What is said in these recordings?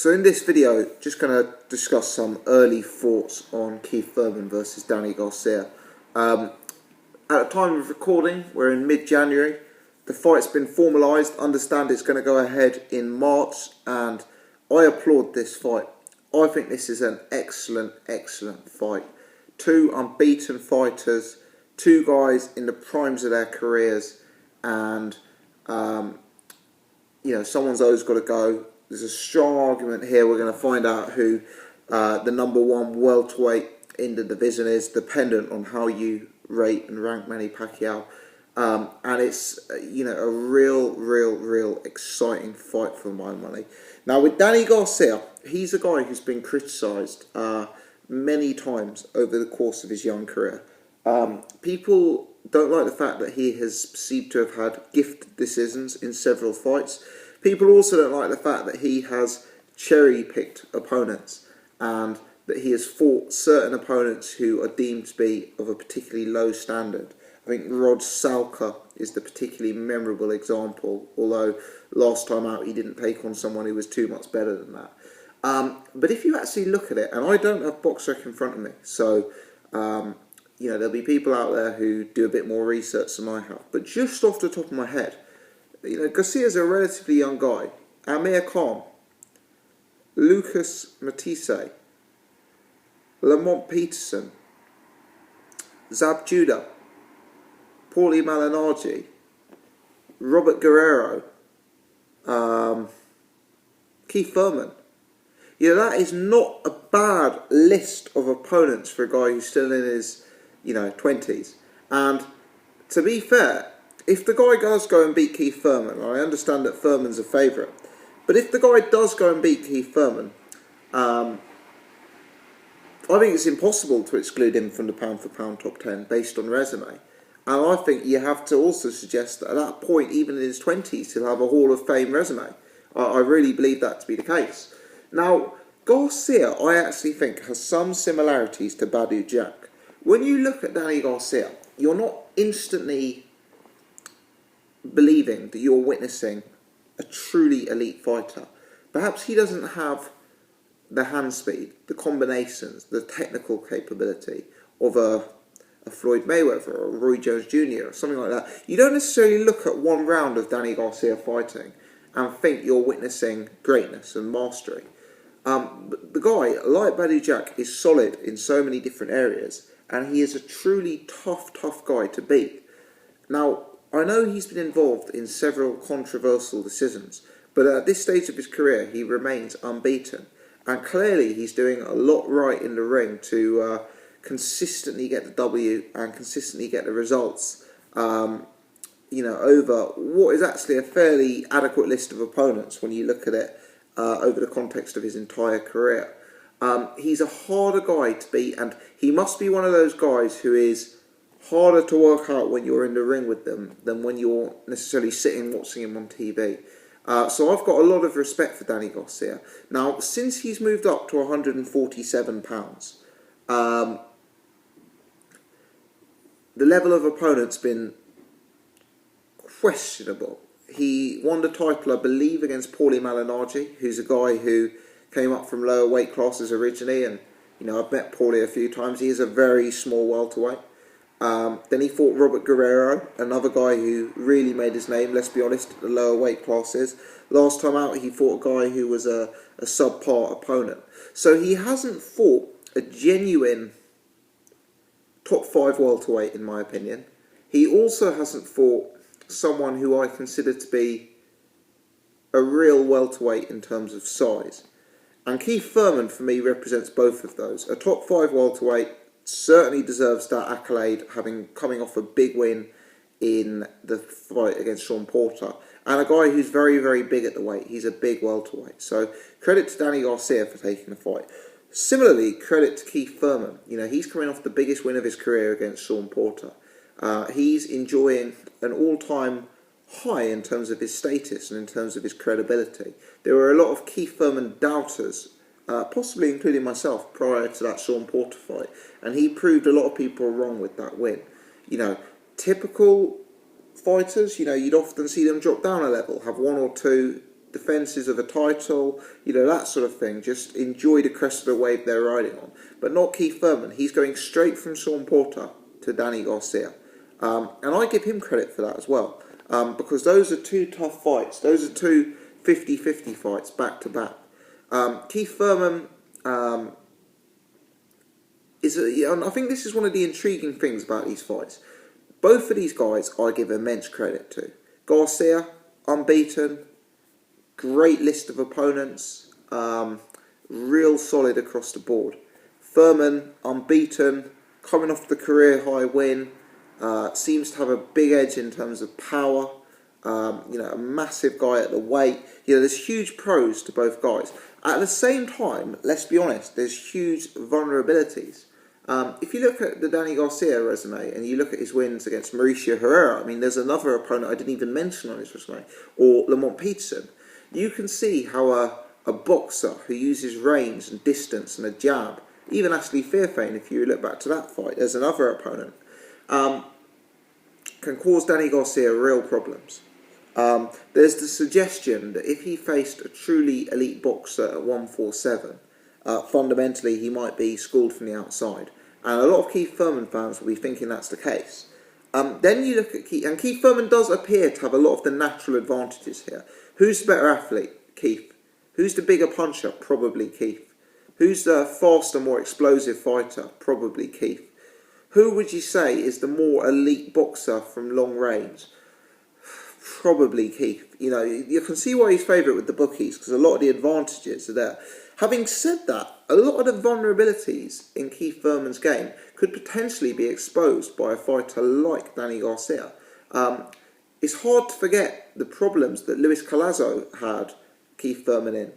So in this video, just going to discuss some early thoughts on Keith Thurman versus Danny Garcia. At the time of recording, we're in mid-January. The fight's been formalised. Understand it's going to go ahead in March, and I applaud this fight. I think this is an excellent fight. Two unbeaten fighters, two guys in the primes of their careers, and someone's always got to go. There's a strong argument here. We're going to find out who the number one welterweight in the division is, dependent on how you rate and rank Manny Pacquiao. And it's a real exciting fight for my money. Now with Danny Garcia, he's a guy who's been criticised many times over the course of his young career. People don't like the fact that he has perceived to have had gift decisions in several fights. People also don't like the fact that he has cherry-picked opponents and that he has fought certain opponents who are deemed to be of a particularly low standard. I think Rod Salka is the particularly memorable example, although last time out he didn't take on someone who was too much better than that. But if you actually look at it, and I don't have BoxRec in front of me, so there'll be people out there who do a bit more research than I have, but just off the top of my head, Garcia's a relatively young guy. Amir Khan, Lucas Matisse, Lamont Peterson, Zab Judah, Paulie Malignaggi, Robert Guerrero, Keith Thurman. That is not a bad list of opponents for a guy who's still in his 20s. And to be fair, if the guy does go and beat Keith Thurman, I understand that Thurman's a favourite, but if the guy does go and beat Keith Thurman, I think it's impossible to exclude him from the pound-for-pound top 10 based on resume. And I think you have to also suggest that at that point, even in his 20s, he'll have a Hall of Fame resume. I really believe that to be the case. Now, Garcia, I actually think, has some similarities to Badou Jack. When you look at Danny Garcia, you're not instantly believing that you're witnessing a truly elite fighter. Perhaps he doesn't have the hand speed, the combinations, the technical capability of a Floyd Mayweather or a Roy Jones Jr. or something like that. You don't necessarily look at one round of Danny Garcia fighting and think you're witnessing greatness and mastery. But the guy, like Badou Jack, is solid in so many different areas, and he is a truly tough guy to beat. Now, I know he's been involved in several controversial decisions, but at this stage of his career, he remains unbeaten. And clearly, he's doing a lot right in the ring to consistently get the W and consistently get the results, over what is actually a fairly adequate list of opponents when you look at it over the context of his entire career. He's a harder guy to beat, and he must be one of those guys who is harder to work out when you're in the ring with them than when you're necessarily sitting watching him on TV. So I've got a lot of respect for Danny Garcia. Now, since he's moved up to 147 pounds, the level of opponent's been questionable. He won the title, I believe, against Paulie Malignaggi, who's a guy who came up from lower weight classes originally, and I've met Paulie a few times. He is a very small welterweight. Then he fought Robert Guerrero, another guy who really made his name, let's be honest, at the lower weight classes. Last time out, he fought a guy who was a subpar opponent. So he hasn't fought a genuine top 5 welterweight, in my opinion. He also hasn't fought someone who I consider to be a real welterweight in terms of size. And Keith Thurman, for me, represents both of those. A top 5 welterweight certainly deserves that accolade, coming off a big win in the fight against Sean Porter. And a guy who's very big at the weight. He's a big welterweight. So credit to Danny Garcia for taking the fight. Similarly, credit to Keith Thurman. He's coming off the biggest win of his career against Sean Porter. He's enjoying an all-time high in terms of his status and in terms of his credibility. There were a lot of Keith Thurman doubters, possibly including myself, prior to that Sean Porter fight, and he proved a lot of people wrong with that win. Typical fighters, you'd often see them drop down a level, have one or two defences of a title, that sort of thing. Just enjoy the crest of the wave they're riding on. But not Keith Thurman. He's going straight from Sean Porter to Danny Garcia. And I give him credit for that as well. Because those are two tough fights. Those are two 50-50 fights back to back. Keith Thurman and I think this is one of the intriguing things about these fights. Both of these guys I give immense credit to. Garcia, unbeaten, great list of opponents, real solid across the board. Thurman, unbeaten, coming off the career high win, seems to have a big edge in terms of power. A massive guy at the weight. There's huge pros to both guys. At the same time, let's be honest, there's huge vulnerabilities. If you look at the Danny Garcia resume and you look at his wins against Mauricio Herrera, there's another opponent I didn't even mention on his resume, or Lamont Peterson. You can see how a boxer who uses range and distance and a jab, even Ashley Fairfane, if you look back to that fight, there's another opponent, can cause Danny Garcia real problems. There's the suggestion that if he faced a truly elite boxer at 147, fundamentally he might be schooled from the outside. And a lot of Keith Thurman fans will be thinking that's the case. Then you look at Keith, and Keith Thurman does appear to have a lot of the natural advantages here. Who's the better athlete? Keith. Who's the bigger puncher? Probably Keith. Who's the faster, more explosive fighter? Probably Keith. Who would you say is the more elite boxer from long range? Probably Keith. You can see why he's favourite with the bookies, because a lot of the advantages are there. Having said that, a lot of the vulnerabilities in Keith Thurman's game could potentially be exposed by a fighter like Danny Garcia. It's hard to forget the problems that Luis Collazo had Keith Thurman in,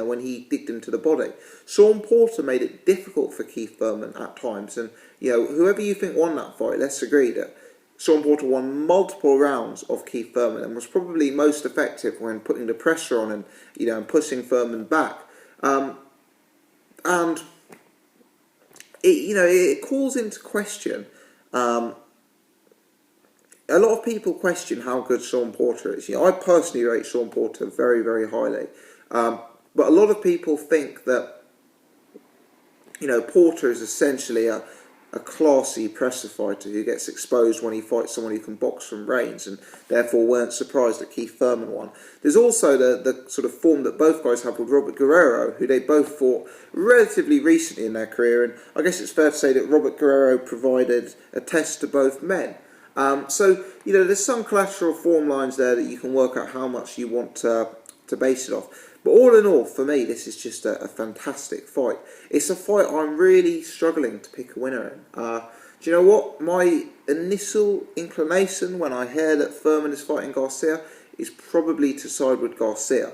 when he digged into the body. Sean Porter made it difficult for Keith Thurman at times, and whoever you think won that fight, let's agree that Sean Porter won multiple rounds of Keith Thurman and was probably most effective when putting the pressure on and pushing Thurman back. And it calls into question. A lot of people question how good Sean Porter is. I personally rate Sean Porter very, very highly. But a lot of people think that Porter is essentially a classy presser fighter who gets exposed when he fights someone who can box from range, and therefore weren't surprised that Keith Thurman won. There's also the sort of form that both guys have with Robert Guerrero, who they both fought relatively recently in their career, and I guess it's fair to say that Robert Guerrero provided a test to both men. So there's some collateral form lines there that you can work out how much you want to base it off. But all in all, for me, this is just a fantastic fight. It's a fight I'm really struggling to pick a winner in. Do you know what? My initial inclination when I hear that Thurman is fighting Garcia is probably to side with Garcia.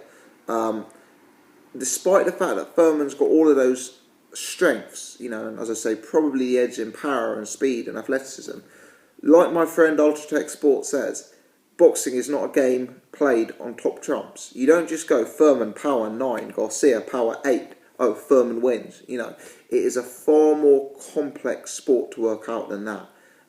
Despite the fact that Thurman's got all of those strengths, and as I say, probably the edge in power and speed and athleticism. Like my friend Ultratech Sport says, boxing is not a game played on top trumps. You don't just go Thurman power 9, Garcia power 8. Oh, Thurman wins. It is a far more complex sport to work out than that.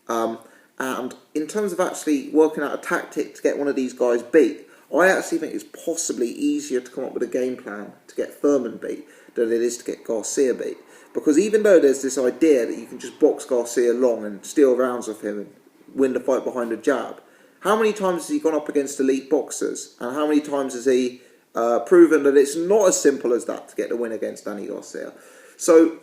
And in terms of actually working out a tactic to get one of these guys beat, I actually think it's possibly easier to come up with a game plan to get Thurman beat than it is to get Garcia beat. Because even though there's this idea that you can just box Garcia long and steal rounds off him and win the fight behind a jab, how many times has he gone up against elite boxers? And how many times has he proven that it's not as simple as that to get the win against Danny Garcia? So,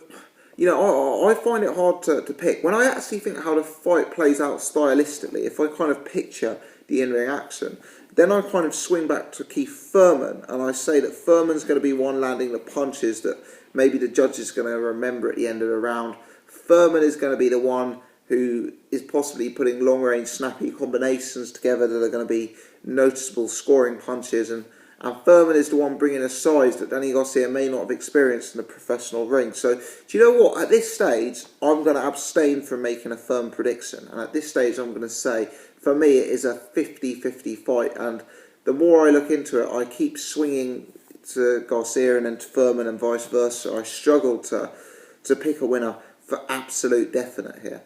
I find it hard to pick. When I actually think how the fight plays out stylistically, if I kind of picture the in-ring action, then I kind of swing back to Keith Thurman, and I say that Thurman's going to be one landing the punches that maybe the judge is going to remember at the end of the round. Thurman is going to be the one who is possibly putting long-range snappy combinations together that are going to be noticeable scoring punches, and Thurman is the one bringing a size that Danny Garcia may not have experienced in the professional ring. So, do you know what? At this stage, I'm going to abstain from making a firm prediction, and at this stage I'm going to say, for me, it is a 50-50 fight, and the more I look into it, I keep swinging to Garcia and then to Thurman and vice versa. I struggle to pick a winner for absolute definite here.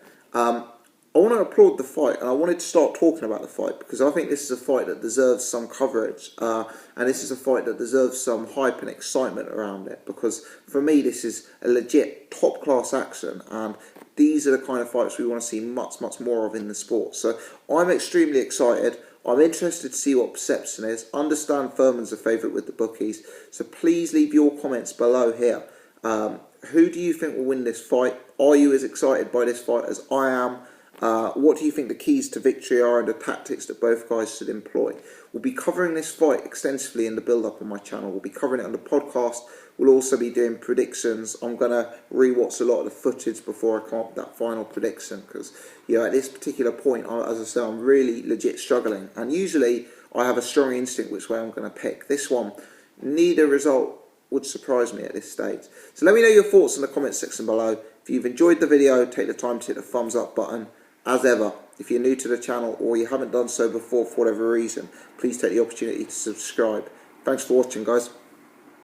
I want to applaud the fight, and I wanted to start talking about the fight because I think this is a fight that deserves some coverage, and this is a fight that deserves some hype and excitement around it, because for me this is a legit top-class action, and these are the kind of fights we want to see much, much more of in the sport. So I'm extremely excited. I'm interested to see what perception is. Understand Thurman's a favourite with the bookies, so please leave your comments below here. Who do you think will win this fight? Are you as excited by this fight as I am? What do you think the keys to victory are and the tactics that both guys should employ? We'll be covering this fight extensively in the build-up on my channel. We'll be covering it on the podcast. We'll also be doing predictions. I'm going to re-watch a lot of the footage before I come up with that final prediction because, you know, at this particular point, as I say, I'm really legit struggling. And usually I have a strong instinct which way I'm going to pick. This one, neither result would surprise me at this stage. So let me know your thoughts in the comments section below. If you've enjoyed the video, take the time to hit the thumbs up button. As ever, if you're new to the channel or you haven't done so before for whatever reason, please take the opportunity to subscribe. Thanks for watching, guys.